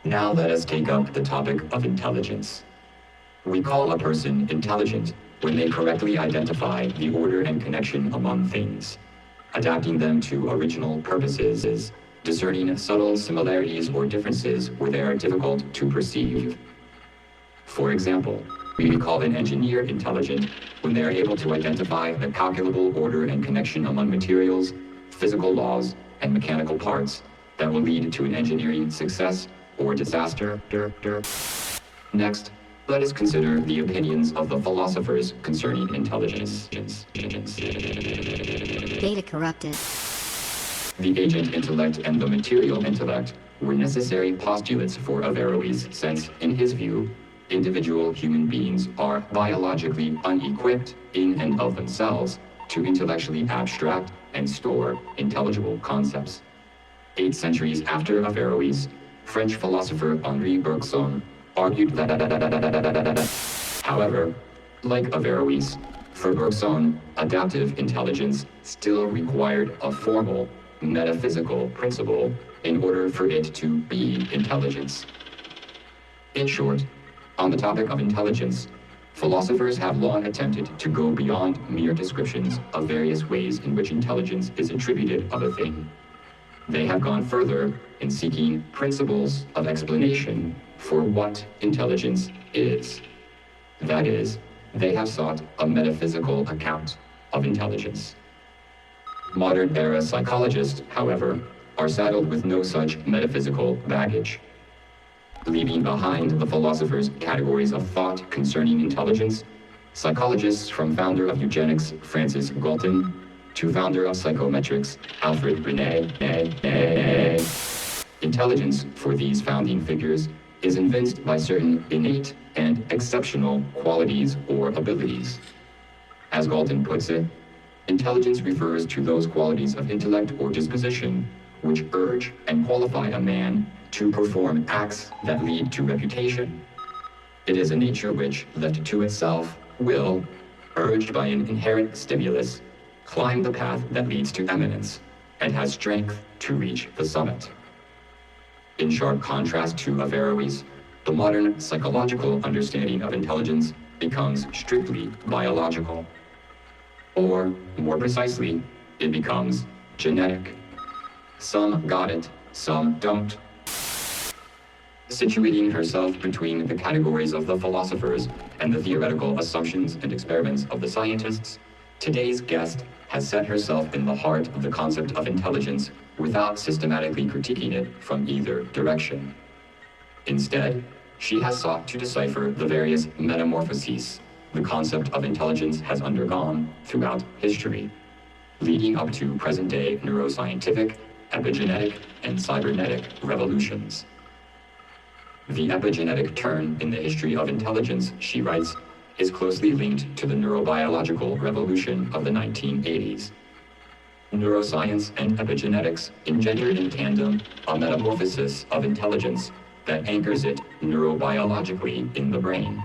Now let us take up the topic of intelligence. We call a person intelligent when they correctly identify the order and connection among things, adapting them to original purposes, discerning subtle similarities or differences where they are difficult to perceive. For example, we call an engineer intelligent when they are able to identify the calculable order and connection among materials, physical laws, and mechanical parts that will lead to an engineering success or disaster. Next, let us consider the opinions of the philosophers concerning intelligence. Data corrupted. The agent intellect and the material intellect were necessary postulates for Averroes, since, in his view, individual human beings are biologically unequipped in and of themselves to intellectually abstract and store intelligible concepts. 8 centuries after Averroes, French philosopher Henri Bergson argued that. However, like Averroes, for Bergson, adaptive intelligence still required a formal, metaphysical principle in order for it to be intelligence. In short, on the topic of intelligence, philosophers have long attempted to go beyond mere descriptions of various ways in which intelligence is attributed of a thing. They have gone further in seeking principles of explanation for what intelligence is. That is, they have sought a metaphysical account of intelligence. Modern era psychologists, however, are saddled with no such metaphysical baggage. Leaving behind the philosophers' categories of thought concerning intelligence, psychologists from founder of eugenics Francis Galton to founder of psychometrics Alfred Binet. Intelligence for these founding figures is evinced by certain innate and exceptional qualities or abilities. As Galton puts it, intelligence refers to those qualities of intellect or disposition which urge and qualify a man to perform acts that lead to reputation. It is a nature which, left to itself, will, urged by an inherent stimulus, climb the path that leads to eminence, and has strength to reach the summit. In sharp contrast to Averroes, the modern psychological understanding of intelligence becomes strictly biological. Or, more precisely, it becomes genetic. Some got it, some don't. Situating herself between the categories of the philosophers and the theoretical assumptions and experiments of the scientists, today's guest has set herself in the heart of the concept of intelligence without systematically critiquing it from either direction. Instead, she has sought to decipher the various metamorphoses the concept of intelligence has undergone throughout history, leading up to present-day neuroscientific, epigenetic, and cybernetic revolutions. The epigenetic turn in the history of intelligence, she writes, is closely linked to the neurobiological revolution of the 1980s. Neuroscience and epigenetics engendered in tandem a metamorphosis of intelligence that anchors it neurobiologically in the brain,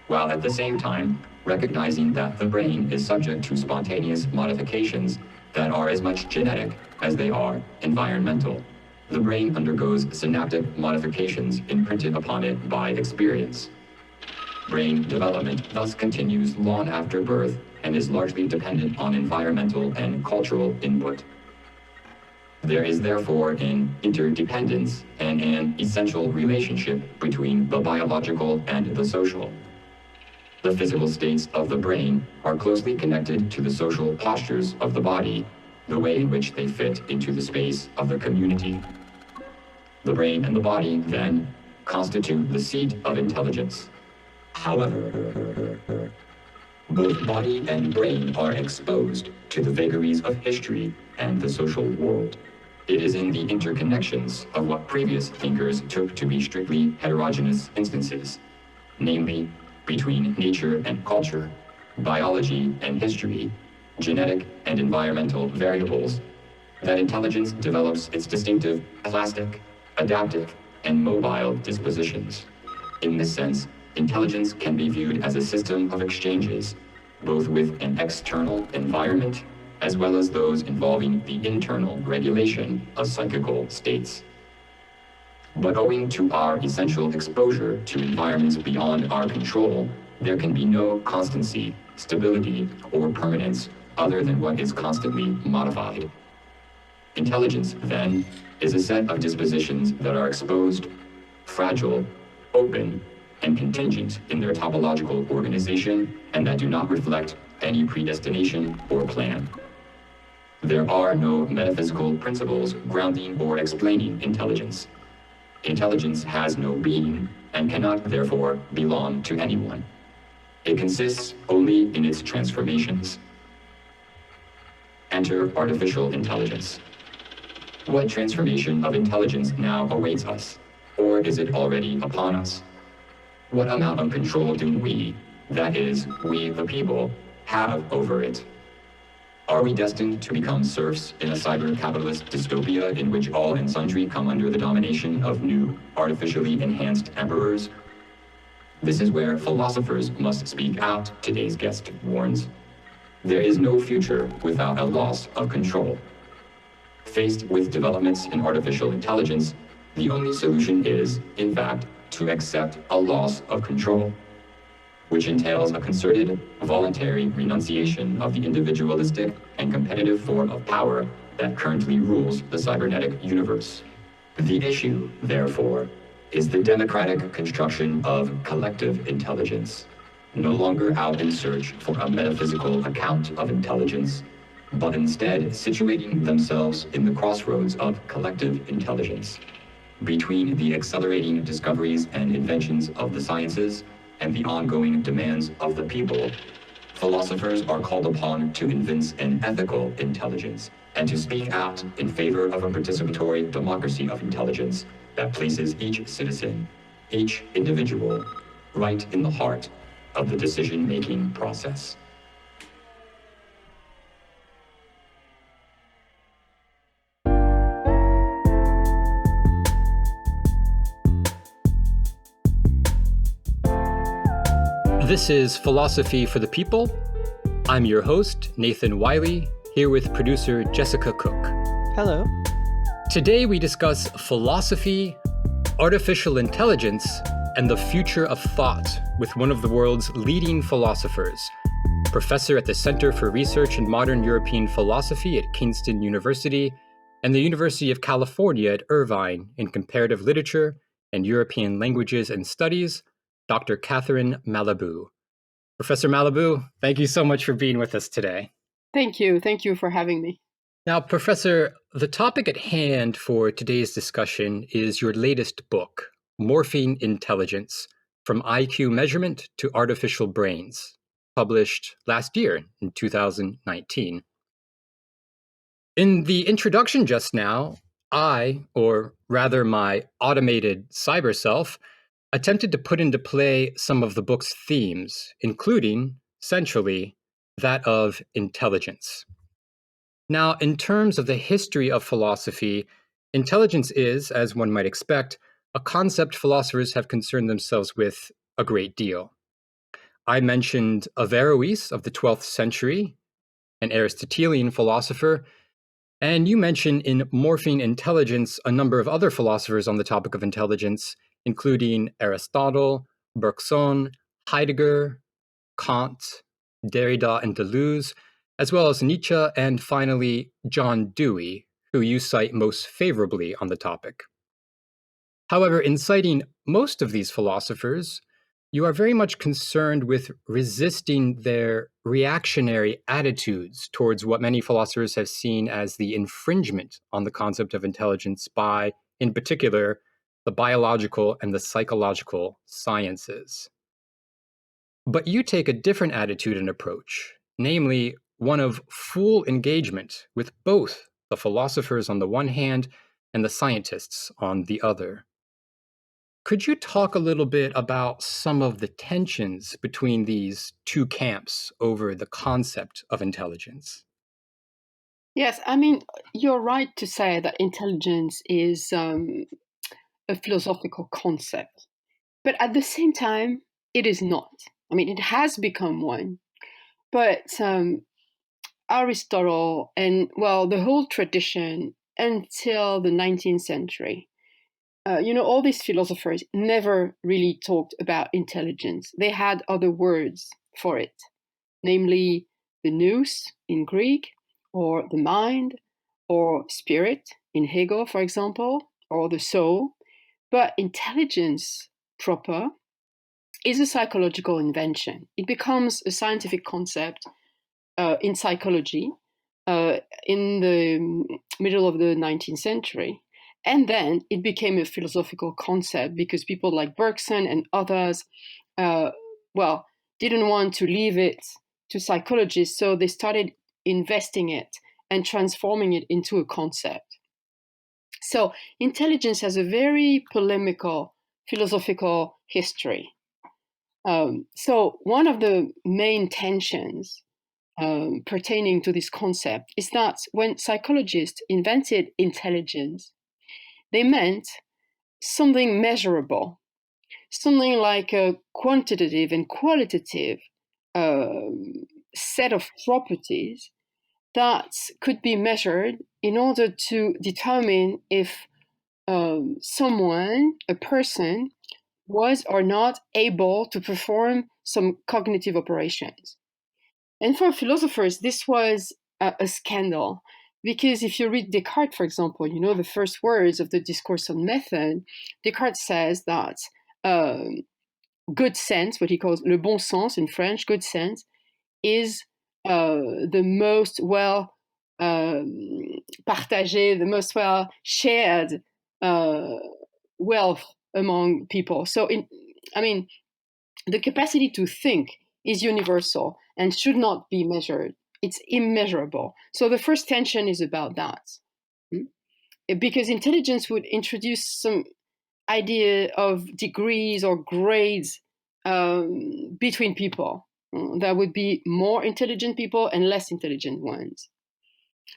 while at the same time recognizing that the brain is subject to spontaneous modifications that are as much genetic as they are environmental. The brain undergoes synaptic modifications imprinted upon it by experience. Brain development thus continues long after birth and is largely dependent on environmental and cultural input. There is therefore an interdependence and an essential relationship between the biological and the social. The physical states of the brain are closely connected to the social postures of the body, the way in which they fit into the space of the community. The brain and the body, then, constitute the seat of intelligence. However, both body and brain are exposed to the vagaries of history and the social world. It is in the interconnections of what previous thinkers took to be strictly heterogeneous instances, namely, between nature and culture, biology and history, genetic and environmental variables, that intelligence develops its distinctive plastic, adaptive, and mobile dispositions. In this sense, intelligence can be viewed as a system of exchanges, both with an external environment, as well as those involving the internal regulation of psychical states. But owing to our essential exposure to environments beyond our control, there can be no constancy, stability, or permanence other than what is constantly modified. Intelligence, then, is a set of dispositions that are exposed, fragile, open, and contingent in their topological organization, and that do not reflect any predestination or plan. There are no metaphysical principles grounding or explaining intelligence. Intelligence has no being and cannot therefore belong to anyone. It consists only in its transformations. Enter artificial intelligence. What transformation of intelligence now awaits us? Or is it already upon us? What amount of control do we, that is, we the people, have over it? Are we destined to become serfs in a cyber-capitalist dystopia in which all and sundry come under the domination of new, artificially enhanced emperors? This is where philosophers must speak out, today's guest warns. There is no future without a loss of control. Faced with developments in artificial intelligence, the only solution is, in fact, to accept a loss of control, which entails a concerted, voluntary renunciation of the individualistic and competitive form of power that currently rules the cybernetic universe. The issue, therefore, is the democratic construction of collective intelligence, no longer out in search for a metaphysical account of intelligence, but instead situating themselves in the crossroads of collective intelligence, between the accelerating discoveries and inventions of the sciences and the ongoing demands of the people. Philosophers are called upon to evince an ethical intelligence and to speak out in favor of a participatory democracy of intelligence that places each citizen, each individual, right in the heart of the decision-making process. This is Philosophy for the People. I'm your host, Nathan Wiley, here with producer Jessica Cook. Hello. Today we discuss philosophy, artificial intelligence, and the future of thought with one of the world's leading philosophers, professor at the Center for Research in Modern European Philosophy at Kingston University and the University of California at Irvine in Comparative Literature and European Languages and Studies, Dr. Catherine Malabou. Professor Malabou, thank you so much for being with us today. Thank you. Thank you for having me. Now, Professor, the topic at hand for today's discussion is your latest book, Morphing Intelligence, From IQ Measurement to Artificial Brains, published last year in 2019. In the introduction just now, I, or rather my automated cyber self, attempted to put into play some of the book's themes, including, centrally, that of intelligence. Now, in terms of the history of philosophy, intelligence is, as one might expect, a concept philosophers have concerned themselves with a great deal. I mentioned Averroes of the 12th century, an Aristotelian philosopher, and you mentioned in Morphing Intelligence a number of other philosophers on the topic of intelligence, including Aristotle, Bergson, Heidegger, Kant, Derrida and Deleuze, as well as Nietzsche, and finally, John Dewey, who you cite most favorably on the topic. However, in citing most of these philosophers, you are very much concerned with resisting their reactionary attitudes towards what many philosophers have seen as the infringement on the concept of intelligence by, in particular, the biological and the psychological sciences. But you take a different attitude and approach, namely one of full engagement with both the philosophers on the one hand and the scientists on the other. Could you talk a little bit about some of the tensions between these two camps over the concept of intelligence? Yes, I mean, you're right to say that intelligence is a philosophical concept. But at the same time, it is not. I mean, it has become one. But Aristotle and, well, the whole tradition until the 19th century all these philosophers never really talked about intelligence. They had other words for it, namely the nous in Greek, or the mind, or spirit in Hegel, for example, or the soul. But intelligence proper is a psychological invention. It becomes a scientific concept in psychology in the middle of the 19th century. And then it became a philosophical concept because people like Bergson and others, didn't want to leave it to psychologists, so they started investing it and transforming it into a concept. So intelligence has a very polemical philosophical history. So one of the main tensions pertaining to this concept is that when psychologists invented intelligence, they meant something measurable, something like a quantitative and qualitative set of properties that could be measured in order to determine if someone, a person, was or not able to perform some cognitive operations. And for philosophers, this was a scandal. Because if you read Descartes, for example, the first words of the Discourse on Method, Descartes says that good sense, what he calls le bon sens in French, good sense, is the most well partagé, the most well shared wealth among people. So, the capacity to think is universal and should not be measured. It's immeasurable. So the first tension is about that. Because intelligence would introduce some idea of degrees or grades between people. There would be more intelligent people and less intelligent ones.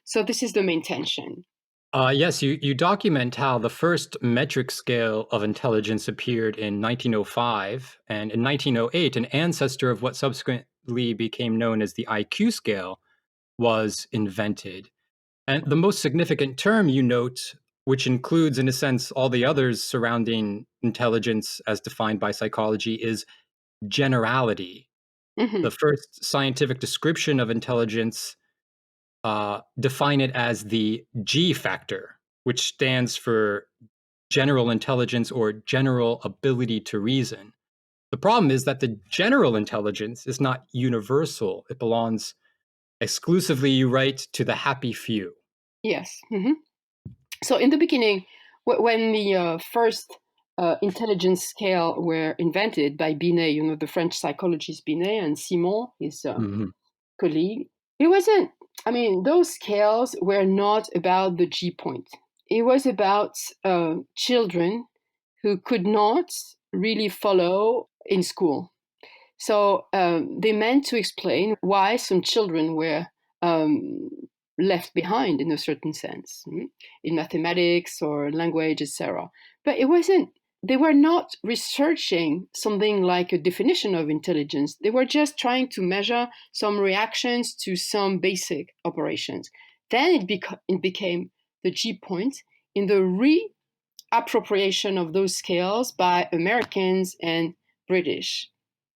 So this is the main tension. Yes, you document how the first metric scale of intelligence appeared in 1905, and in 1908, an ancestor of what subsequently became known as the IQ scale was invented. And the most significant term you note, which includes, in a sense, all the others surrounding intelligence as defined by psychology, is generality. Mm-hmm. The first scientific description of intelligence define it as the G factor, which stands for general intelligence or general ability to reason. The problem is that the general intelligence is not universal. It belongs exclusively, you write, to the happy few. Yes. Mm-hmm. So in the beginning, when the first intelligence scale were invented by Binet, the French psychologist Binet and Simon, his colleague, it wasn't, those scales were not about the G point. It was about children who could not really follow in school. So they meant to explain why some children were left behind in a certain sense, in mathematics or language, etc. But it wasn't, they were not researching something like a definition of intelligence. They were just trying to measure some reactions to some basic operations. Then it became the G point in the reappropriation of those scales by Americans and British.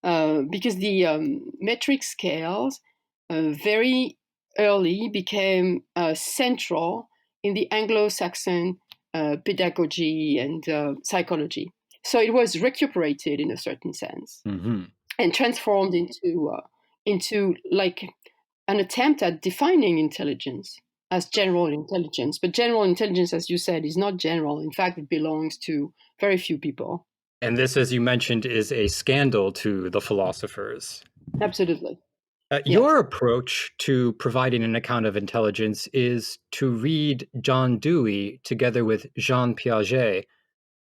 Because the metric scales very early became central in the Anglo-Saxon pedagogy and psychology. So it was recuperated in a certain sense and transformed into like an attempt at defining intelligence as general intelligence. But general intelligence, as you said, is not general. In fact, it belongs to very few people. And this, as you mentioned, is a scandal to the philosophers. Absolutely. Your approach to providing an account of intelligence is to read John Dewey together with Jean Piaget.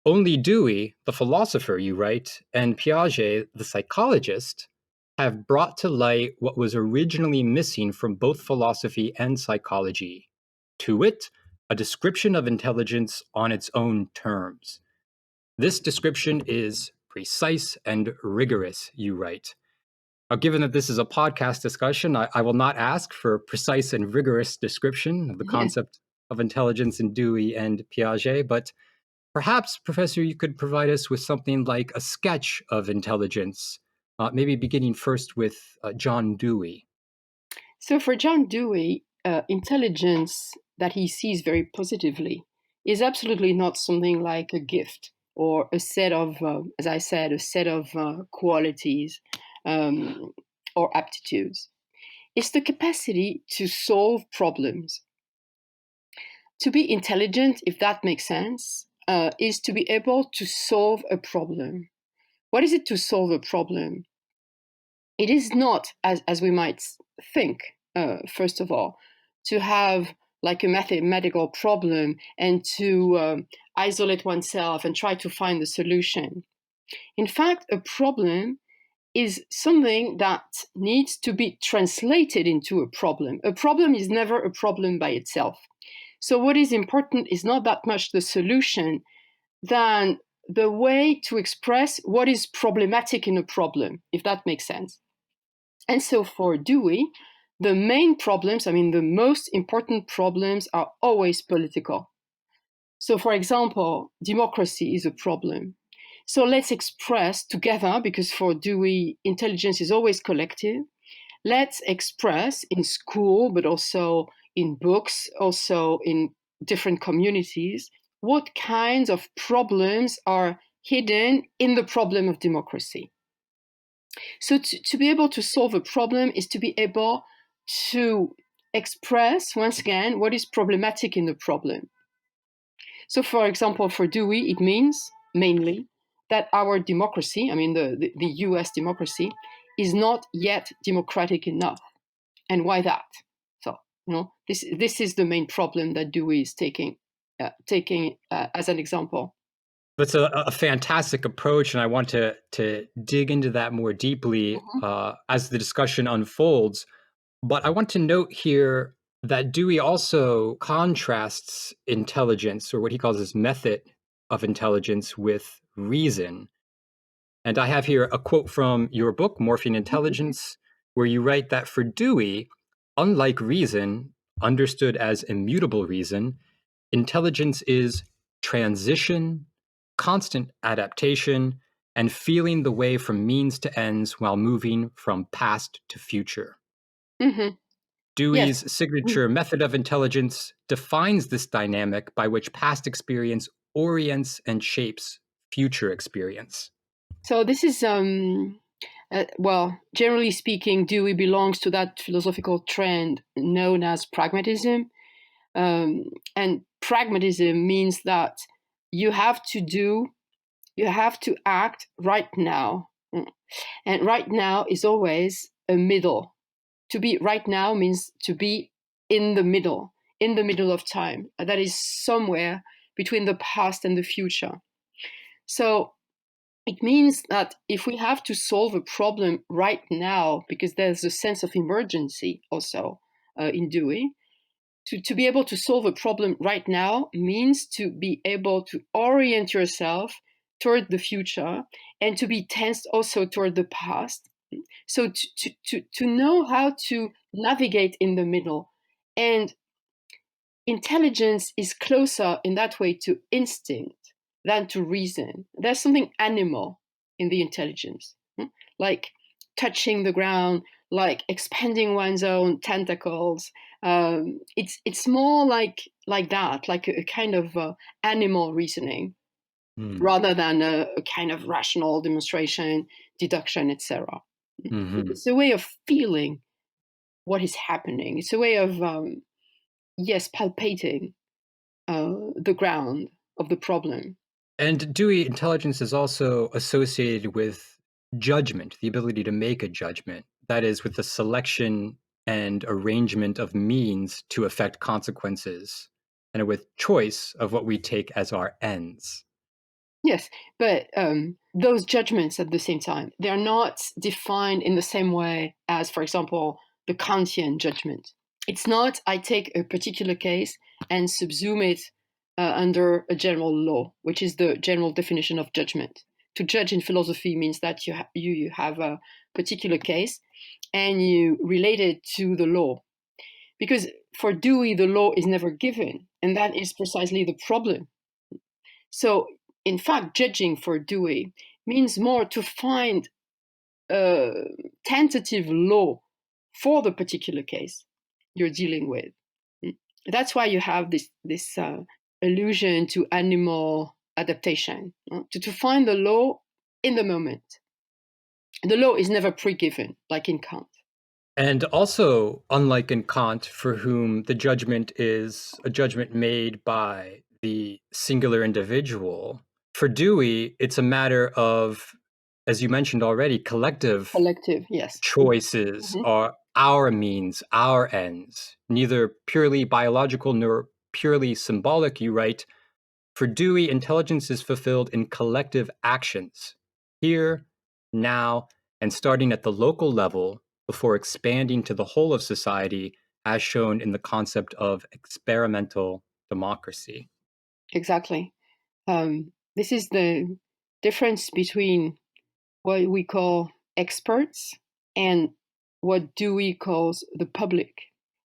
Only Dewey, the philosopher, you write, and Piaget, the psychologist, have brought to light what was originally missing from both philosophy and psychology. To wit, a description of intelligence on its own terms. This description is precise and rigorous, you write. Now, given that this is a podcast discussion, I will not ask for a precise and rigorous description of the concept of intelligence in Dewey and Piaget, but Perhaps, Professor, you could provide us with something like a sketch of intelligence, maybe beginning first with John Dewey. So for John Dewey, intelligence that he sees very positively is absolutely not something like a gift or a set of, as I said, a set of qualities or aptitudes. It's the capacity to solve problems. To be intelligent, if that makes sense, is to be able to solve a problem. What is it to solve a problem? It is not, as we might think, first of all, to have like a mathematical problem and to isolate oneself and try to find the solution. In fact, a problem is something that needs to be translated into a problem. A problem is never a problem by itself. So, what is important is not that much the solution than the way to express what is problematic in a problem, if that makes sense. And so, for Dewey, the main problems, I mean, the most important problems are always political. So, for example, democracy is a problem. So let's express together, because for Dewey, intelligence is always collective. Let's express in school, but also in books, also in different communities, what kinds of problems are hidden in the problem of democracy. So to be able to solve a problem is to be able to express, once again, what is problematic in the problem. So, for example, for Dewey, it means mainly that our democracy, I mean the US democracy, is not yet democratic enough. And why that? So, this is the main problem that Dewey is taking as an example. That's a fantastic approach, and I want to dig into that more deeply as the discussion unfolds. But I want to note here that Dewey also contrasts intelligence, or what he calls his method of intelligence, with reason. And I have here a quote from your book, Morphine Intelligence, where you write that for Dewey, unlike reason, understood as immutable reason, intelligence is transition, constant adaptation, and feeling the way from means to ends while moving from past to future. Mm-hmm. Yes. Dewey's signature method of intelligence defines this dynamic by which past experience orients and shapes future experience. So this is, well, generally speaking, Dewey belongs to that philosophical trend known as pragmatism. And pragmatism means that you have to act right now. And right now is always a middle. To be right now means to be in the middle of time. That is somewhere between the past and the future. So it means that if we have to solve a problem right now, because there's a sense of emergency also in Dewey, to be able to solve a problem right now means to be able to orient yourself toward the future and to be tensed also toward the past. So to know how to navigate in the middle. And intelligence is closer in that way to instinct than to reason. There's something animal in the intelligence, like touching the ground, like expanding one's own tentacles. It's more like that, like a kind of animal reasoning, rather than a kind of rational demonstration, deduction, etc. It's a way of feeling what is happening. It's a way of palpating the ground of the problem. And Dewey intelligence is also associated with judgment, the ability to make a judgment. That is, with the selection and arrangement of means to affect consequences, and with choice of what we take as our ends. Yes, but those judgments at the same time, they're not defined in the same way as, for example, the Kantian judgment. It's not, I take a particular case and subsume it under a general law, which is the general definition of judgment. To judge in philosophy means that you have a particular case and you relate it to the law. Because for Dewey, the law is never given, and that is precisely the problem. So, in fact, judging for Dewey means more to find a tentative law for the particular case you're dealing with. That's why you have this allusion to animal adaptation, to find the law in the moment. The law is never pre-given, like in Kant. And also, unlike in Kant, for whom the judgment is a judgment made by the singular individual, for Dewey, it's a matter of, as you mentioned already, collective Yes. choices are our means, our ends, neither purely biological nor purely symbolic, you write. For Dewey, intelligence is fulfilled in collective actions, here, now, and starting at the local level before expanding to the whole of society, as shown in the concept of experimental democracy. Exactly. This is the difference between what we call experts and what Dewey calls the public.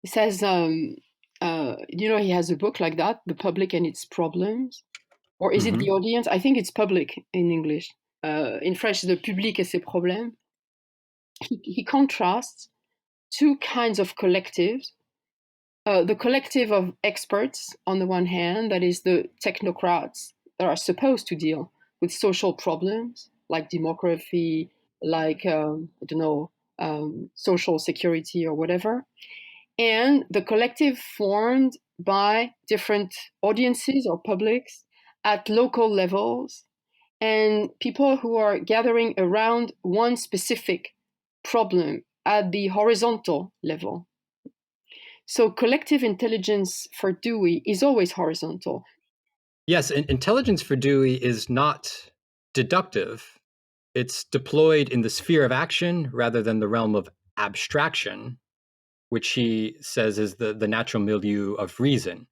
He says, he has a book like that, The Public and Its Problems. Or is it the audience? I think it's public in English. In French, the public et ses problèmes. He contrasts two kinds of collectives. The collective of experts, on the one hand, that is the technocrats that are supposed to deal with social problems like demography, like, social security or whatever. And the collective formed by different audiences or publics at local levels, and people who are gathering around one specific problem at the horizontal level. So collective intelligence for Dewey is always horizontal. Yes, intelligence for Dewey is not deductive. It's deployed in the sphere of action rather than the realm of abstraction, which he says is the natural milieu of reason.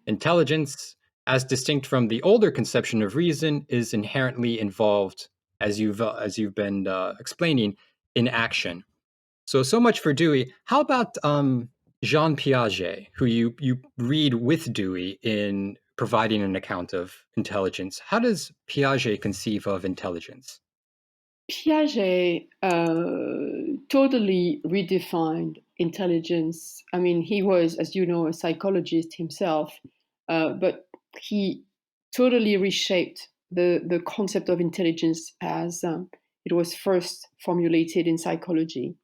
Intelligence, as distinct from the older conception of reason, is inherently involved, as you've been explaining, in action. So much for Dewey. How about Jean Piaget, who you read with Dewey in providing an account of intelligence? How does Piaget conceive of intelligence? Piaget totally redefined intelligence. I mean, he was, as you know, a psychologist himself, but he totally reshaped the concept of intelligence as it was first formulated in psychology.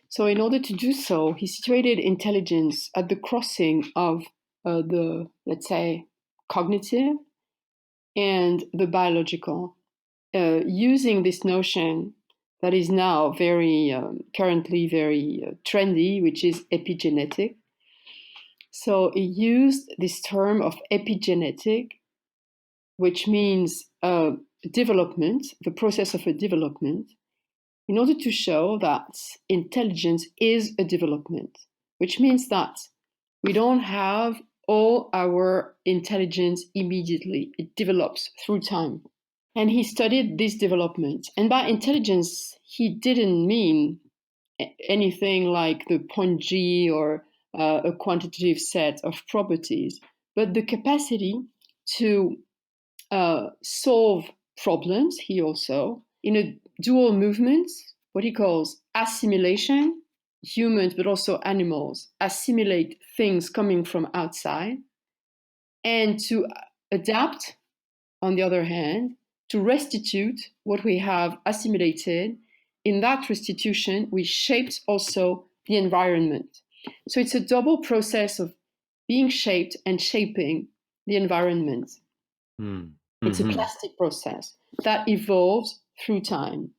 So, in order to do so, he situated intelligence at the crossing of the, let's say, cognitive and the biological, using this notion that is now currently very trendy, which is epigenetic. So he used this term of epigenetic, which means development, the process of a development, in order to show that intelligence is a development, which means that we don't have all our intelligence immediately. It develops through time. And he studied this development. And by intelligence, he didn't mean anything like the point G or a quantitative set of properties, but the capacity to solve problems, he also, in a dual movement, what he calls assimilation. Humans, but also animals, assimilate things coming from outside, and to adapt, on the other hand, to restitute what we have assimilated. In that restitution, we shaped also the environment. So it's a double process of being shaped and shaping the environment. It's a plastic process that evolves through time.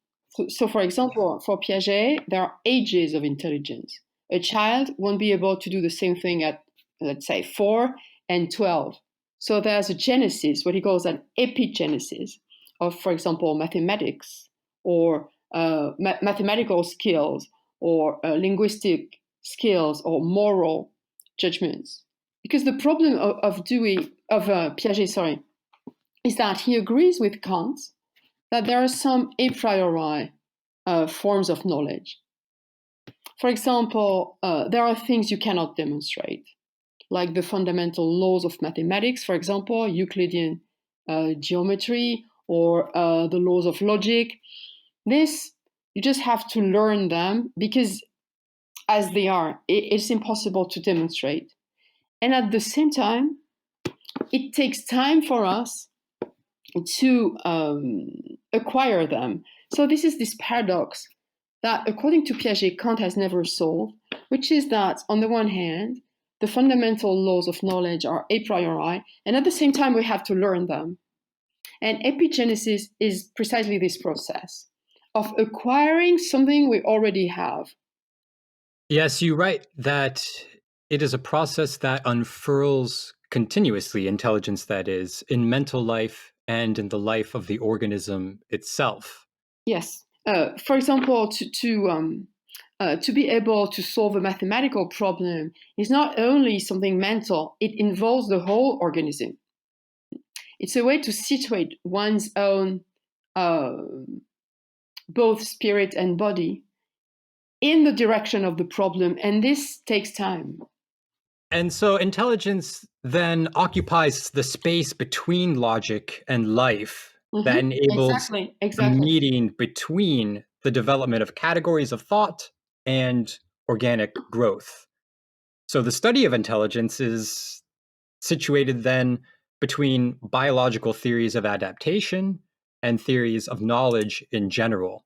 So, for example, for Piaget, there are ages of intelligence. A child won't be able to do the same thing at, let's say, 4 and 12. So there's a genesis, what he calls an epigenesis of, for example, mathematics or mathematical skills or linguistic skills or moral judgments. Because the problem of Piaget, is that he agrees with Kant that there are some a priori forms of knowledge. For example, there are things you cannot demonstrate, like the fundamental laws of mathematics, for example, Euclidean geometry or the laws of logic. This, you just have to learn them because as they are, it's impossible to demonstrate. And at the same time, it takes time for us to acquire them. So this is this paradox that, according to Piaget, Kant has never solved, which is that, on the one hand, the fundamental laws of knowledge are a priori, and at the same time, we have to learn them. And epigenesis is precisely this process of acquiring something we already have. Yes, you write that it is a process that unfurls continuously, intelligence that is, in mental life and in the life of the organism itself. Yes. For example, to be able to solve a mathematical problem is not only something mental, it involves the whole organism. It's a way to situate one's own both spirit and body in the direction of the problem, and this takes time. And so intelligence then occupies the space between logic and life that enables Exactly. the meeting between the development of categories of thought and organic growth. So the study of intelligence is situated then between biological theories of adaptation and theories of knowledge in general.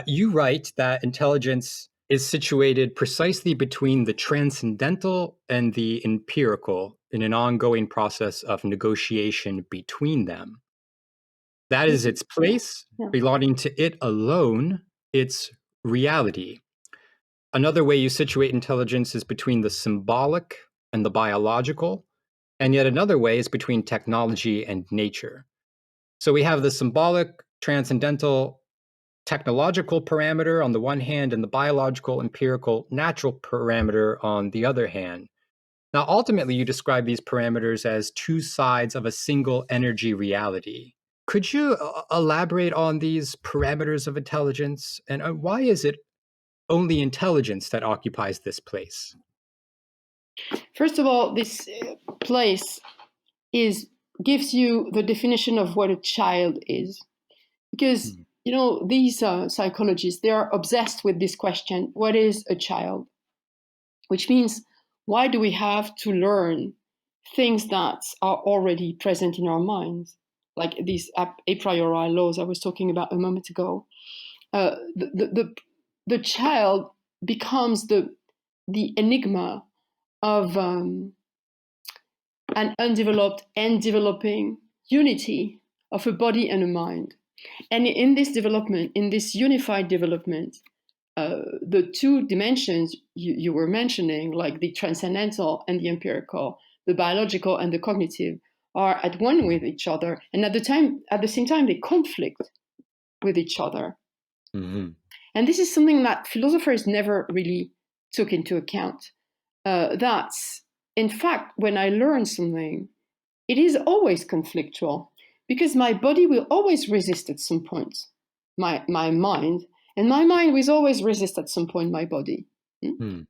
You write that intelligence is situated precisely between the transcendental and the empirical in an ongoing process of negotiation between them. That is its place, belonging to it alone, its reality. Another way you situate intelligence is between the symbolic and the biological, and yet another way is between technology and nature. So we have the symbolic, transcendental, technological parameter on the one hand and the biological, empirical, natural parameter on the other hand. Now, ultimately, you describe these parameters as two sides of a single energy reality. Could you elaborate on these parameters of intelligence, and why is it only intelligence that occupies this place? First of all, this place gives you the definition of what a child is, because these psychologists, they are obsessed with this question: what is a child? Which means, why do we have to learn things that are already present in our minds, like these a priori laws I was talking about a moment ago? The child becomes the enigma of an undeveloped and developing unity of a body and a mind. And in this development, in this unified development, the two dimensions you were mentioning, like the transcendental and the empirical, the biological and the cognitive, are at one with each other, and at the same time, they conflict with each other. Mm-hmm. And this is something that philosophers never really took into account. That, in fact, when I learn something, it is always conflictual, because my body will always resist at some point my mind, and my mind will always resist at some point my body.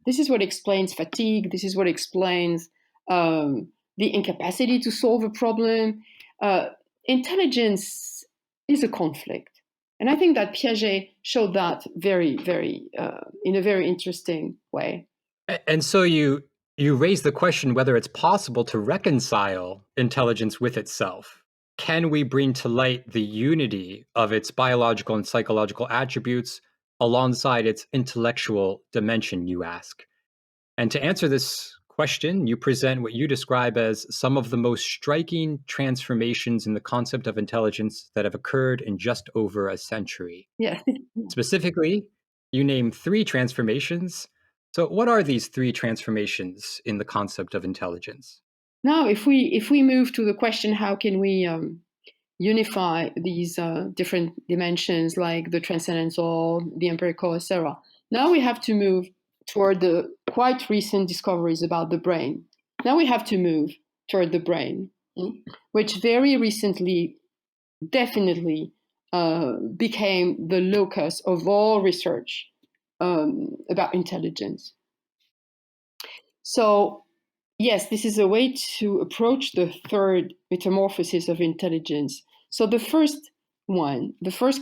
This is what explains fatigue. This is what explains the incapacity to solve a problem. Intelligence is a conflict. And I think that Piaget showed that very, very, in a very interesting way. And so you raise the question whether it's possible to reconcile intelligence with itself. Can we bring to light the unity of its biological and psychological attributes alongside its intellectual dimension, you ask? And to answer this question, you present what you describe as some of the most striking transformations in the concept of intelligence that have occurred in just over a century. Yeah. Specifically, you name 3 transformations. So what are these 3 transformations in the concept of intelligence? Now, if we move to the question, how can we unify these different dimensions, like the transcendental, the empirical, etc.? Now we have to move toward the quite recent discoveries about the brain. Now we have to move toward the brain, which very recently definitely became the locus of all research about intelligence. So Yes, this is a way to approach the third metamorphosis of intelligence. So the first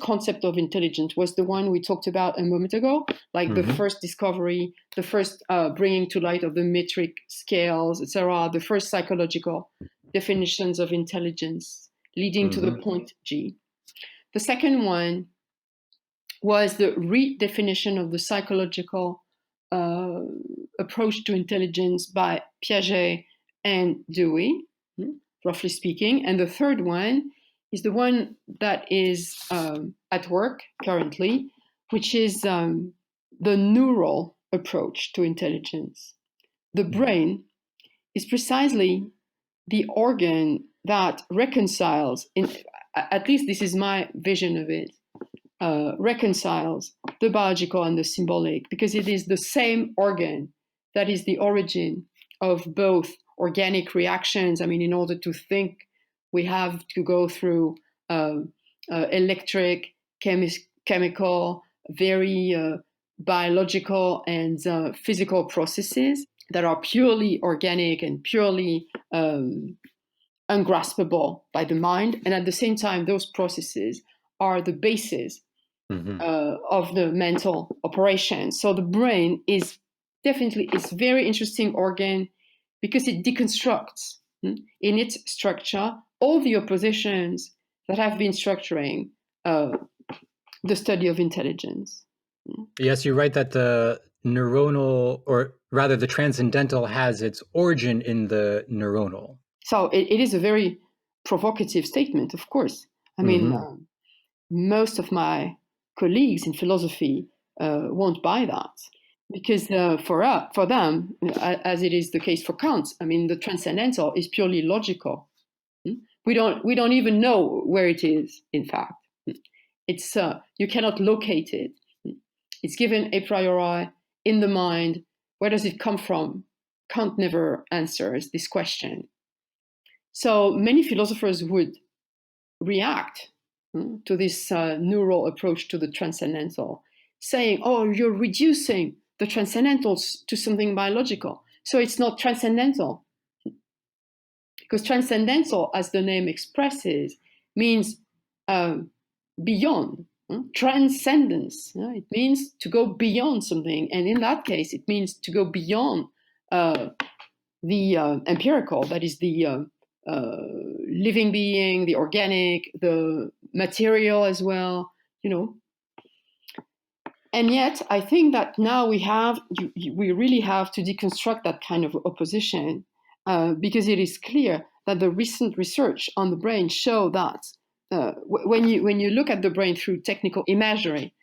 concept of intelligence was the one we talked about a moment ago, like the first discovery, the first bringing to light of the metric scales, etc., the first psychological definitions of intelligence leading to the point G. The second one was the redefinition of the psychological approach to intelligence by Piaget and Dewey, roughly speaking. And the third one is the one that is at work currently, which is the neural approach to intelligence. The brain is precisely the organ that reconciles, at least this is my vision of it, reconciles the biological and the symbolic, because it is the same organ that is the origin of both organic reactions. I mean, in order to think, we have to go through electric, chemical, very biological and physical processes that are purely organic and purely ungraspable by the mind. And at the same time, those processes are the basis of the mental operation. So the brain is definitely a very interesting organ because it deconstructs in its structure all the oppositions that have been structuring the study of intelligence. Yes, you write that the neuronal, or rather the transcendental, has its origin in the neuronal. So it is a very provocative statement, of course. I mean, most of my colleagues in philosophy won't buy that, because for them, as it is the case for Kant, I mean, the transcendental is purely logical. We don't even know where it is. In fact, it's you cannot locate it. It's given a priori in the mind. Where does it come from? Kant never answers this question. So many philosophers would react to this neural approach to the transcendental, saying, oh, you're reducing the transcendental to something biological. So it's not transcendental. Because transcendental, as the name expresses, means beyond, transcendence. It means to go beyond something. And in that case, it means to go beyond the empirical, that is the living being, the organic, the material as well, And yet, I think that now we really have to deconstruct that kind of opposition, because it is clear that the recent research on the brain show that when you look at the brain through technical imagery,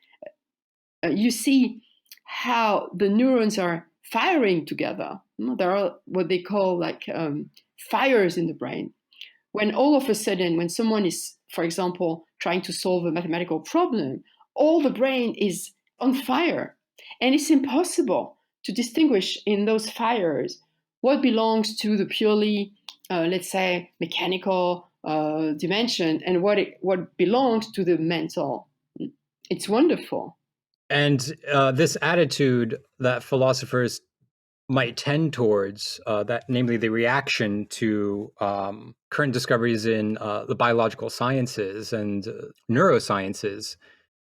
you see how the neurons are firing together. There are what they call like fires in the brain. When all of a sudden, when someone is, for example, trying to solve a mathematical problem, all the brain is on fire. And it's impossible to distinguish in those fires what belongs to the purely, let's say, mechanical dimension and what belongs to the mental. It's wonderful. And this attitude that philosophers might tend towards, that namely the reaction to current discoveries in the biological sciences and neurosciences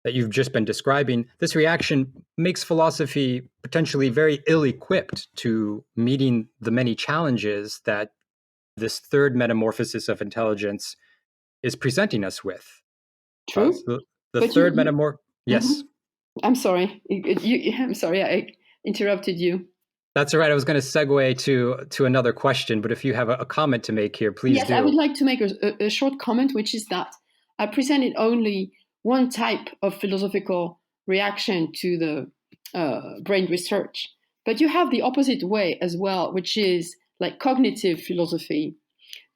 that you've just been describing, this reaction makes philosophy potentially very ill-equipped to meeting the many challenges that this third metamorphosis of intelligence is presenting us with. True. The third metamorphosis. Yes. Mm-hmm. I'm sorry. I'm sorry. I interrupted you. That's all right. I was going to segue to another question, but if you have a comment to make here, please do. Yes, I would like to make a short comment, which is that I presented only one type of philosophical reaction to the brain research. But you have the opposite way as well, which is like cognitive philosophy,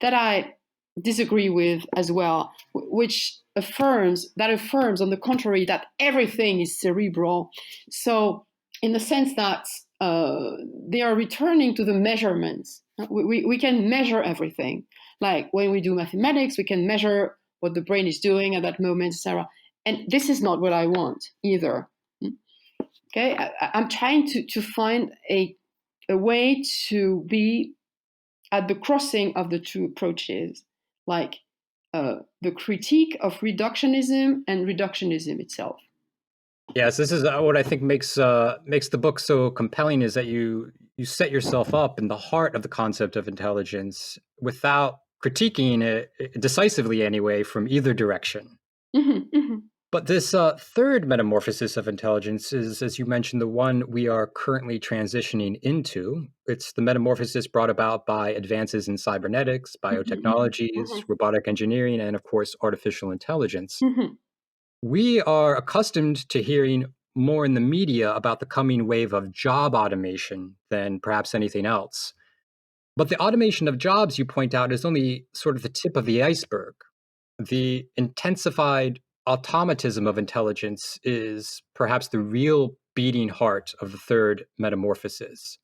that I disagree with as well, which affirms, on the contrary, that everything is cerebral. So in the sense that they are returning to the measurements. We can measure everything. Like when we do mathematics, we can measure what the brain is doing at that moment, etc. And this is not what I want either. Okay, I'm trying to find a way to be at the crossing of the two approaches, like the critique of reductionism and reductionism itself. Yes, this is what I think makes the book so compelling is that you set yourself up in the heart of the concept of intelligence without critiquing it decisively anyway from either direction. Mm-hmm, mm-hmm. But this third metamorphosis of intelligence is, as you mentioned, the one we are currently transitioning into. It's the metamorphosis brought about by advances in cybernetics, biotechnologies, Mm-hmm, robotic engineering, and of course, artificial intelligence. mm-hmm. We are accustomed to hearing more in the media about the coming wave of job automation than perhaps anything else. But the automation of jobs, you point out, is only sort of the tip of the iceberg. The intensified automatism of intelligence is perhaps the real beating heart of the third metamorphosis.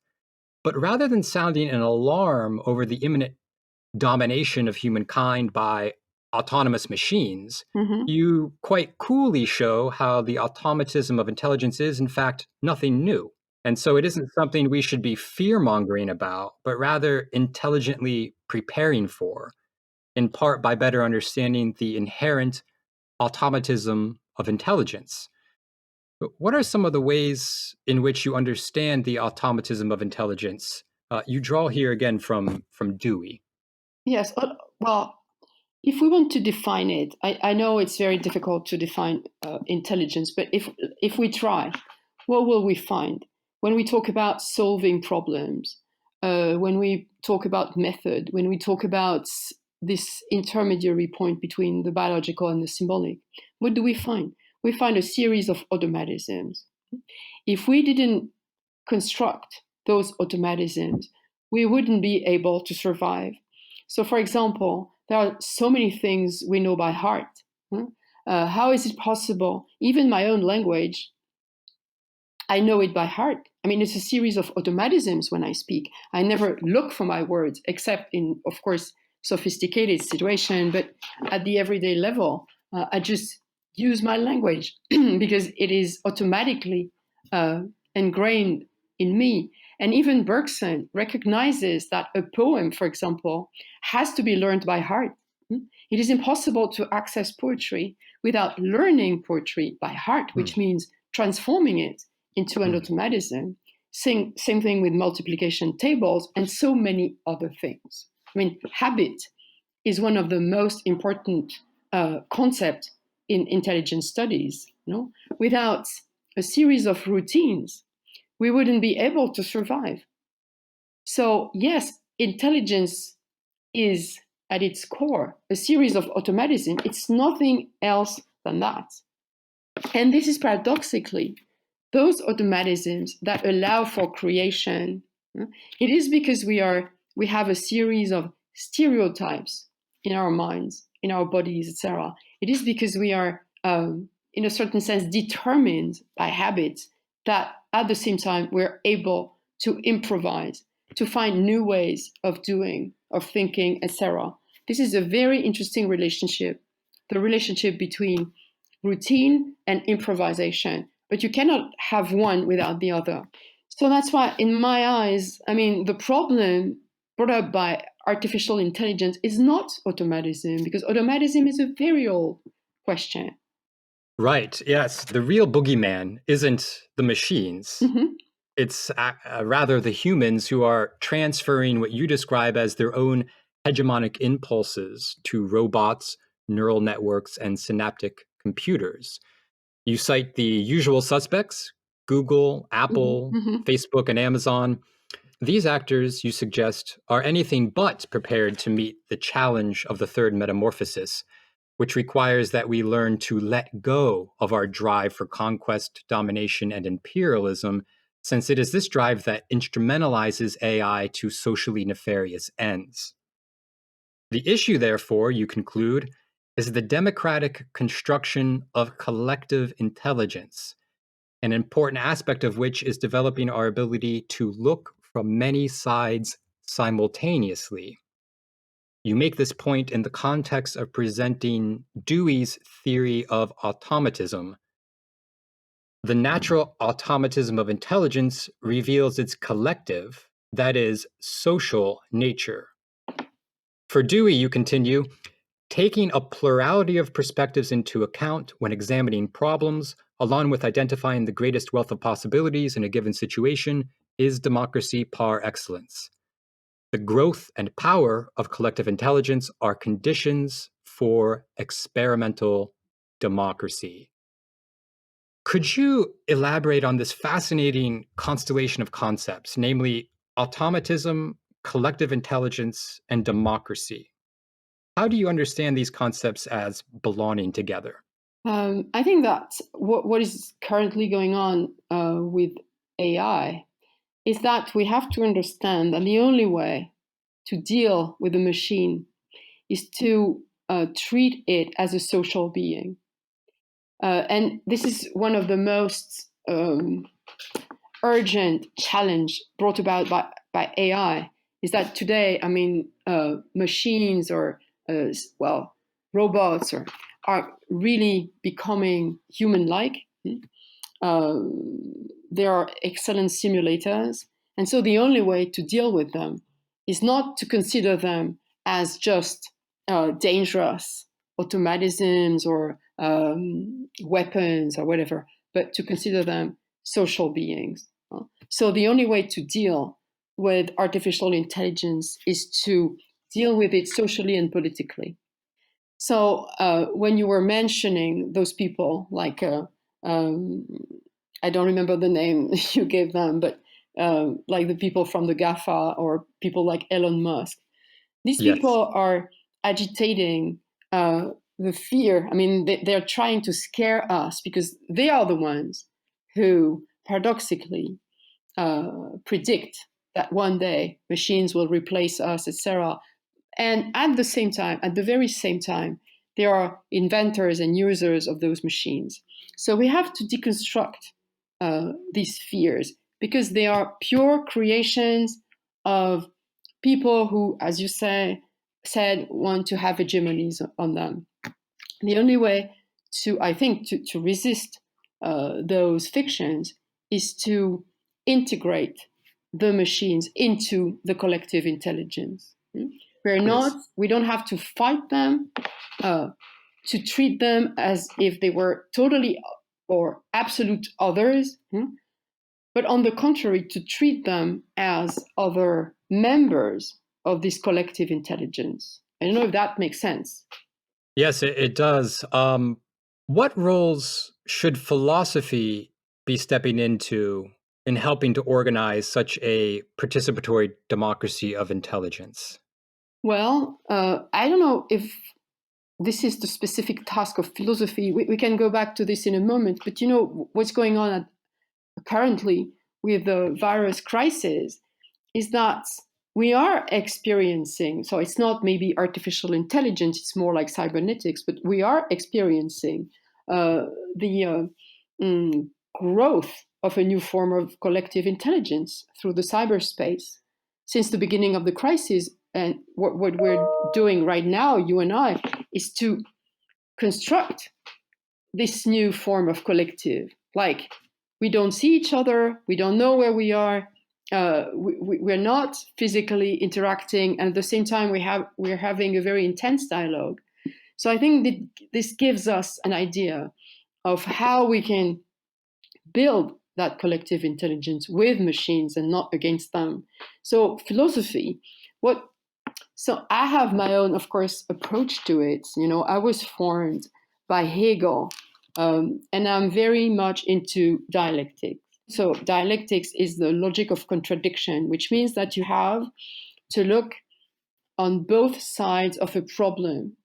But rather than sounding an alarm over the imminent domination of humankind by autonomous machines, Mm-hmm. you quite coolly show how the automatism of intelligence is, in fact, nothing new. And so it isn't something we should be fear mongering about, but rather intelligently preparing for, in part by better understanding the inherent automatism of intelligence. But what are some of the ways in which you understand the automatism of intelligence? You draw here again from Dewey. Yes. Well, if we want to define it, I know it's very difficult to define intelligence, but if we try, what will we find when we talk about solving problems? When we talk about method, when we talk about this intermediary point between the biological and the symbolic, what do we find? We find a series of automatisms. If we didn't construct those automatisms, we wouldn't be able to survive. So, for example, there are so many things we know by heart. How is it possible? Even my own language, I know it by heart. I mean, it's a series of automatisms when I speak. I never look for my words, except in, of course, sophisticated situation. But at the everyday level, I just use my language because it is automatically ingrained in me. And even Bergson recognizes that a poem, for example, has to be learned by heart. It is impossible to access poetry without learning poetry by heart, which means transforming it into an automatism. Same thing with multiplication tables and so many other things. I mean, habit is one of the most important concepts in intelligence studies. Without a series of routines, we wouldn't be able to survive. So, yes, intelligence is at its core a series of automatism. It's nothing else than that. And this is paradoxically those automatisms that allow for creation. It is because we have a series of stereotypes in our minds, in our bodies, etc. It is because we are, in a certain sense, determined by habits that at the same time we're able to improvise, to find new ways of doing, of thinking, etc. This is a very interesting relationship, the relationship between routine and improvisation. But you cannot have one without the other. So that's why, in my eyes, I mean, the problem brought up by artificial intelligence is not automatism, because automatism is a very old question. Right. Yes. The real boogeyman isn't the machines. Mm-hmm. It's rather the humans who are transferring what you describe as their own hegemonic impulses to robots, neural networks, and synaptic computers. You cite the usual suspects: Google, Apple, Mm-hmm. Facebook, and Amazon. These actors, you suggest, are anything but prepared to meet the challenge of the third metamorphosis, which requires that we learn to let go of our drive for conquest, domination, and imperialism, since it is this drive that instrumentalizes AI to socially nefarious ends. The issue, therefore, you conclude, is the democratic construction of collective intelligence, an important aspect of which is developing our ability to look from many sides simultaneously. You make this point in the context of presenting Dewey's theory of automatism. The natural automatism of intelligence reveals its collective, that is, social nature, For Dewey, you continue, taking a plurality of perspectives into account when examining problems, along with identifying the greatest wealth of possibilities in a given situation, is democracy par excellence. The growth and power of collective intelligence are conditions for experimental democracy. Could you elaborate on this fascinating constellation of concepts, namely automatism, collective intelligence, and democracy? How do you understand these concepts as belonging together? I think that what is currently going on with AI is that we have to understand that the only way to deal with a machine is to treat it as a social being. And this is one of the most urgent challenge brought about by AI, is that today, machines or, robots are really becoming human-like. They are excellent simulators. And so the only way to deal with them is not to consider them as just dangerous automatisms or weapons or whatever, but to consider them social beings. So the only way to deal with artificial intelligence is to deal with it socially and politically. So when you were mentioning those people, like I don't remember the name you gave them, but like the people from the GAFA or people like Elon Musk, these Yes. people are agitating the fear. I mean, they're trying to scare us because they are the ones who paradoxically predict that one day machines will replace us, etc. And at the very same time, they are inventors and users of those machines. So we have to deconstruct these fears because they are pure creations of people who, as you said, want to have hegemonies on them. The only way to, I think, to resist those fictions is to integrate the machines into the collective intelligence. We don't have to fight them, to treat them as if they were totally or absolute others, but on the contrary, to treat them as other members of this collective intelligence. I don't know if that makes sense. Yes, it does. What roles should philosophy be stepping into in helping to organize such a participatory democracy of intelligence? Well, I don't know if this is the specific task of philosophy. We can go back to this in a moment, but you know what's going on currently with the virus crisis is that we are experiencing, so it's not maybe artificial intelligence, it's more like cybernetics, but we are experiencing the growth of a new form of collective intelligence through the cyberspace since the beginning of the crisis. And what we're doing right now, you and I, is to construct this new form of collective. Like, we don't see each other, we don't know where we are, we're not physically interacting, and at the same time we're having a very intense dialogue. So I think that this gives us an idea of how we can build that collective intelligence with machines and not against them. So philosophy, so I have my own, of course, approach to it. You know, I was formed by Hegel, and I'm very much into dialectics. So dialectics is the logic of contradiction, which means that you have to look on both sides of a problem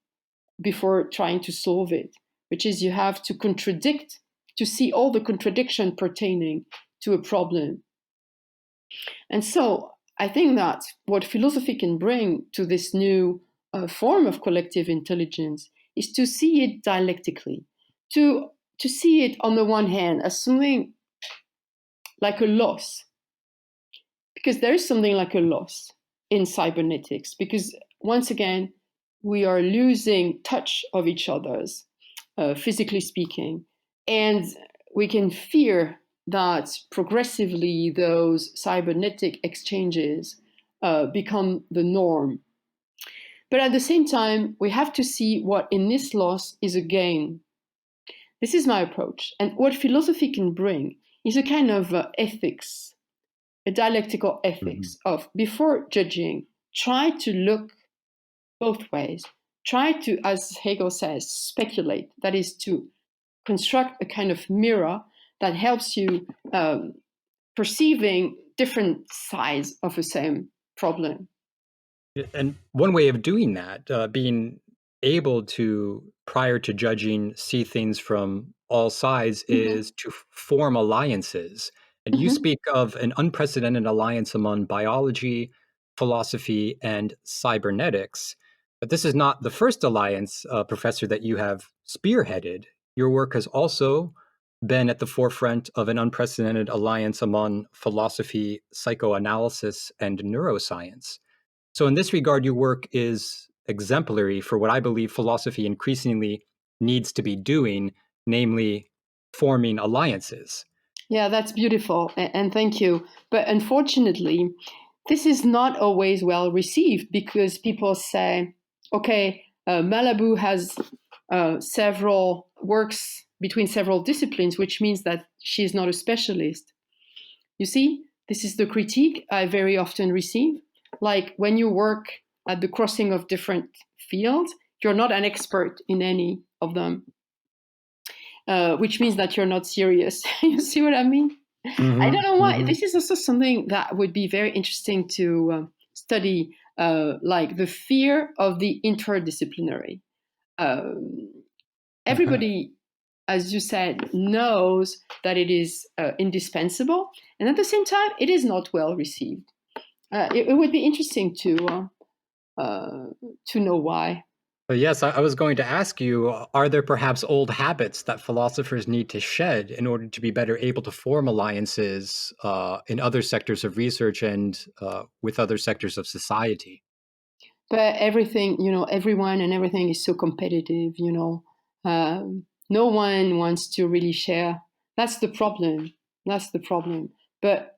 before trying to solve it, which is you have to contradict, to see all the contradiction pertaining to a problem. And so I think that what philosophy can bring to this new form of collective intelligence is to see it dialectically, to see it on the one hand as something like a loss, because there is something like a loss in cybernetics, because once again, we are losing touch of each other's, physically speaking, and we can fear that progressively those cybernetic exchanges become the norm. But at the same time, we have to see what in this loss is a gain. This is my approach. And what philosophy can bring is a kind of ethics, a dialectical ethics of before judging, try to look both ways. Try to, as Hegel says, speculate. That is to construct a kind of mirror that helps you perceiving different sides of the same problem. And one way of doing that, being able to, prior to judging, see things from all sides is to form alliances. And you speak of an unprecedented alliance among biology, philosophy, and cybernetics. But this is not the first alliance, Professor, that you have spearheaded. Your work has also been at the forefront of an unprecedented alliance among philosophy, psychoanalysis, and neuroscience. So in this regard, your work is exemplary for what I believe philosophy increasingly needs to be doing, namely forming alliances. Yeah, that's beautiful. And thank you. But unfortunately, this is not always well received because people say, okay, Malabou has several works between several disciplines, which means that she's not a specialist. You see, this is the critique I very often receive. Like when you work at the crossing of different fields, you're not an expert in any of them, which means that you're not serious. You see what I mean? I don't know why. This is also something that would be very interesting to study, like the fear of the interdisciplinary. Everybody, as you said, knows that it is indispensable, and at the same time, it is not well received. It would be interesting to know why. Yes, I was going to ask you, are there perhaps old habits that philosophers need to shed in order to be better able to form alliances in other sectors of research and with other sectors of society? But everything, everyone and everything is so competitive, no one wants to really share. That's the problem. That's the problem. But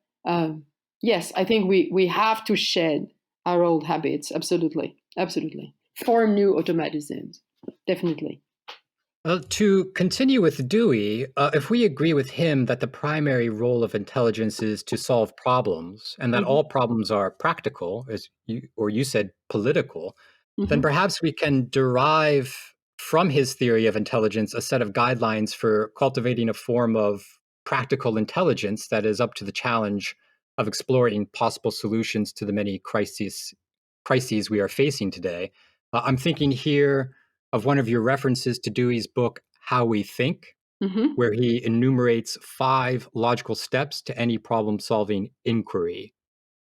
yes, I think we have to shed our old habits. Absolutely. Absolutely. Form new automatisms. Definitely. To continue with Dewey, if we agree with him that the primary role of intelligence is to solve problems and that all problems are practical, as you said, political, then perhaps we can derive from his theory of intelligence a set of guidelines for cultivating a form of practical intelligence that is up to the challenge of exploring possible solutions to the many crises we are facing today. I'm thinking here of one of your references to Dewey's book, How We Think, where he enumerates 5 logical steps to any problem-solving inquiry.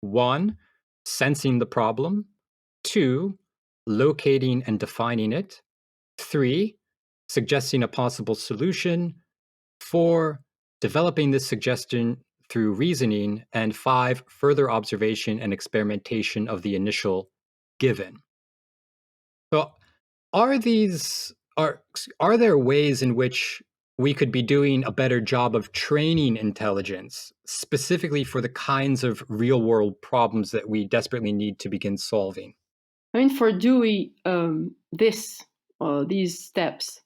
1, sensing the problem. 2, locating and defining it. 3, suggesting a possible solution. 4, developing this suggestion through reasoning. And 5, further observation and experimentation of the initial given. So are there ways in which we could be doing a better job of training intelligence, specifically for the kinds of real-world problems that we desperately need to begin solving? I mean, for Dewey, these steps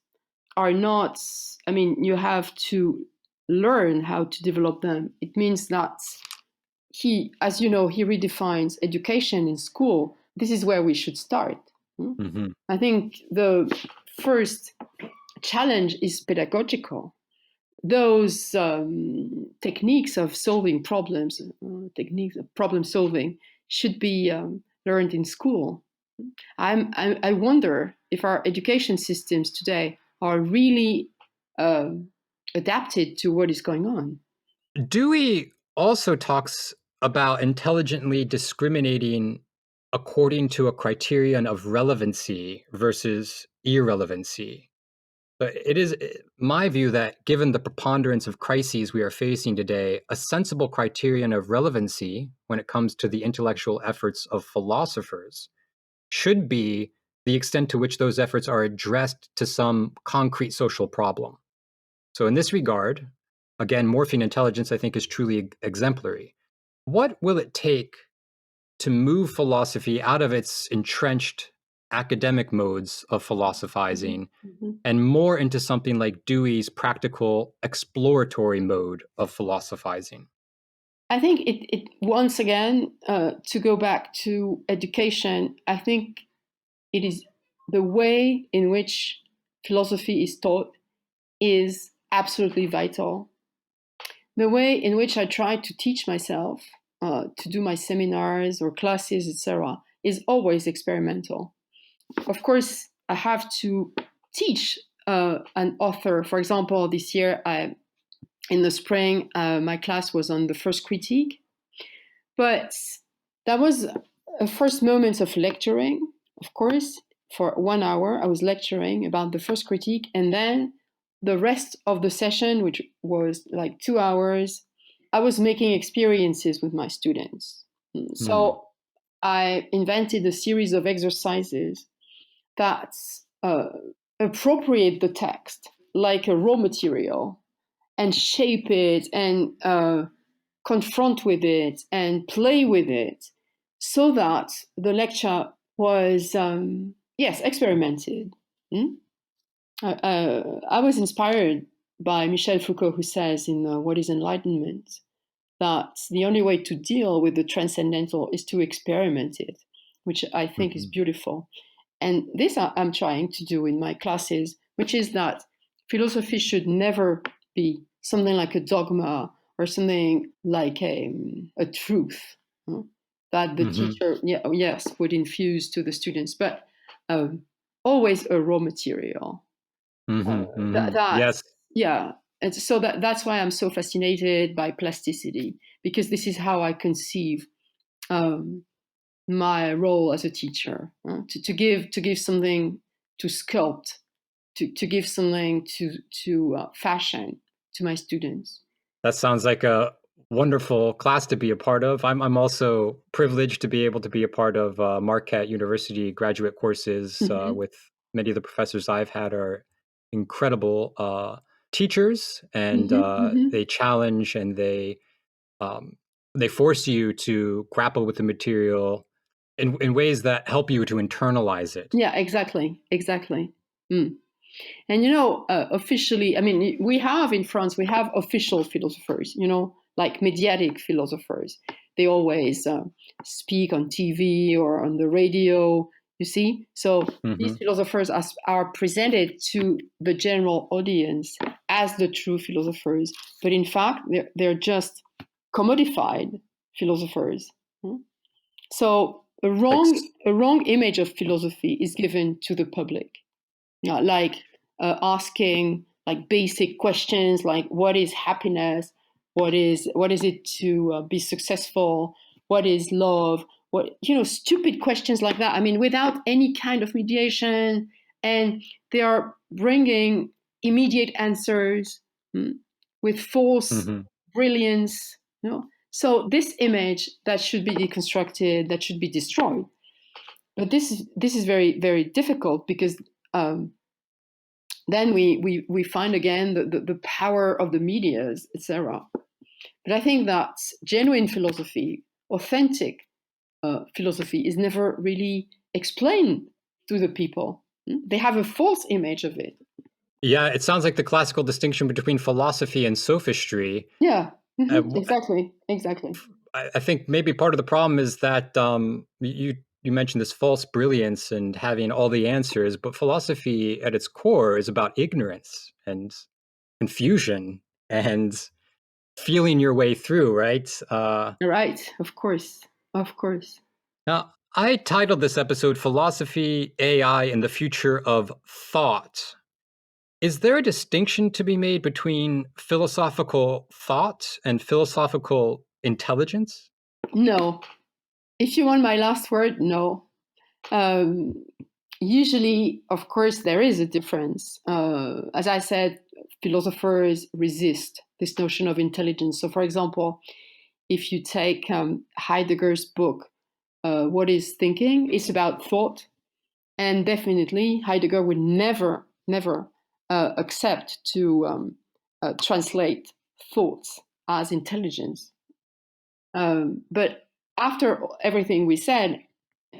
are not, I mean, you have to learn how to develop them. It means that he, as you know, he redefines education in school. This is where we should start. I think the first challenge is pedagogical. Those techniques of solving problems, techniques of problem solving, should be learned in school. I wonder if our education systems today are really adapted to what is going on. Dewey also talks about intelligently discriminating according to a criterion of relevancy versus irrelevancy. But it is my view that given the preponderance of crises we are facing today, a sensible criterion of relevancy when it comes to the intellectual efforts of philosophers should be the extent to which those efforts are addressed to some concrete social problem. So in this regard, again, morphine intelligence, I think, is truly exemplary. What will it take to move philosophy out of its entrenched academic modes of philosophizing Mm-hmm. and more into something like Dewey's practical exploratory mode of philosophizing? I think it once again, to go back to education, I think it is the way in which philosophy is taught is absolutely vital. The way in which I try to teach myself, to do my seminars or classes, etc., is always experimental. Of course, I have to teach an author. For example, this year, in the spring, my class was on the first critique, but that was a first moment of lecturing. Of course, for 1 hour, I was lecturing about the first critique, and then the rest of the session, which was like 2 hours, I was making experiences with my students. So I invented a series of exercises that appropriate the text like a raw material and shape it and confront with it and play with it so that the lecture was, yes, experimented. I was inspired by Michel Foucault, who says in What is Enlightenment that the only way to deal with the transcendental is to experiment it, which I think is beautiful. And this I'm trying to do in my classes, which is that philosophy should never be something like a dogma or something like a truth that the teacher, yes, would infuse to the students, but always a raw material. Yes. Yeah. And so that's why I'm so fascinated by plasticity, because this is how I conceive my role as a teacher, to give something, to sculpt, to give something to fashion to my students. That sounds like a wonderful class to be a part of. I'm also privileged to be able to be a part of Marquette University graduate courses with many of the professors I've had are incredible teachers, and they challenge and they force you to grapple with the material in ways that help you to internalize it. Yeah, exactly. And officially, I mean, we have in France, we have official philosophers, like mediatic philosophers. They always speak on TV or on the radio, you see. So these philosophers are presented to the general audience as the true philosophers, but in fact, they're just commodified philosophers. So a wrong image of philosophy is given to the public, like asking like basic questions like what is happiness, what is it to be successful, what is love, what, stupid questions like that. I mean, without any kind of mediation, and they are bringing immediate answers with false brilliance. So this image that should be deconstructed, that should be destroyed. But this is very, very difficult, because then we find again the power of the medias, etc. But I think that genuine philosophy, authentic philosophy, is never really explained to the people. They have a false image of it. Yeah, it sounds like the classical distinction between philosophy and sophistry. Yeah, exactly. I think maybe part of the problem is that you mentioned this false brilliance and having all the answers, but philosophy at its core is about ignorance and confusion and feeling your way through, right? Right, of course. Now, I titled this episode Philosophy, AI, and the Future of Thought. Is there a distinction to be made between philosophical thought and philosophical intelligence? No. If you want my last word, no. Usually, of course, there is a difference. As I said, philosophers resist this notion of intelligence. So, for example, if you take Heidegger's book, What is Thinking? It's about thought. And definitely, Heidegger would never accept to translate thoughts as intelligence. But after everything we said,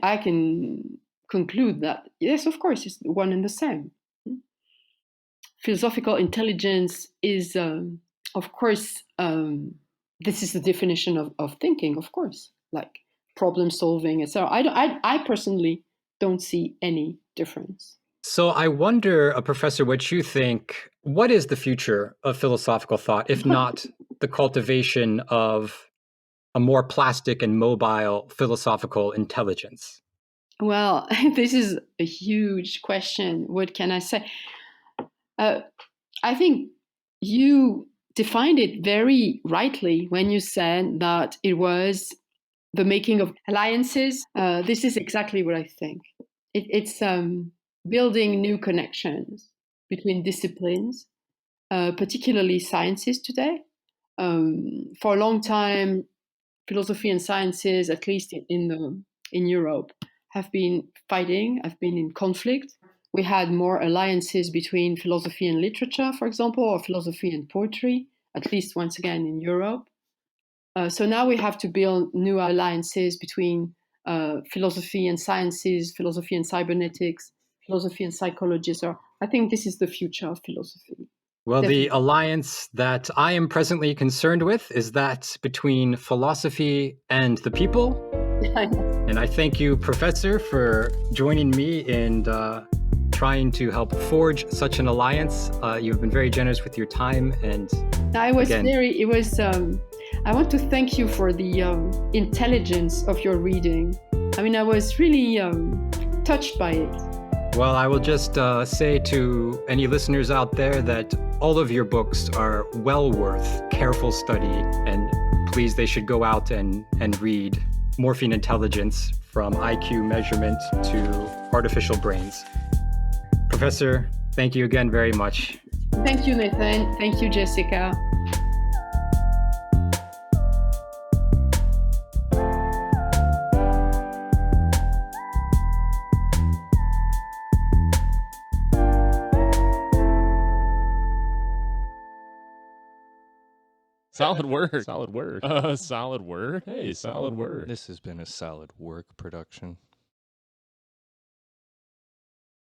I can conclude that, yes, of course, it's one and the same. Philosophical intelligence is, of course, this is the definition of thinking, of course, like problem solving, etc. I personally don't see any difference. So I wonder, Professor, what you think. What is the future of philosophical thought, if not the cultivation of a more plastic and mobile philosophical intelligence? Well, this is a huge question. What can I say? I think you defined it very rightly when you said that it was the making of alliances. This is exactly what I think. It's building new connections between disciplines, particularly sciences today. For a long time, philosophy and sciences, at least in Europe, have been fighting, have been in conflict. We had more alliances between philosophy and literature, for example, or philosophy and poetry, at least once again in Europe. So now we have to build new alliances between philosophy and sciences, philosophy and cybernetics, philosophy and psychology. So I think this is the future of philosophy. Well, the Definitely. alliance that I am presently concerned with is that between philosophy and the people. And I thank you, Professor, for joining me in trying to help forge such an alliance. You've been very generous with your time, and I was again, very. It was. I want to thank you for the intelligence of your reading. I mean, I was really touched by it. well, I will just say to any listeners out there that all of your books are well worth careful study, and please, they should go out and read Morphine Intelligence from IQ Measurement to Artificial Brains. Professor, thank you again very much. Thank you, Nathan. Thank you, Jessica. Solid work. Solid work. Solid work. Hey, solid work. This has been a Solid Work production.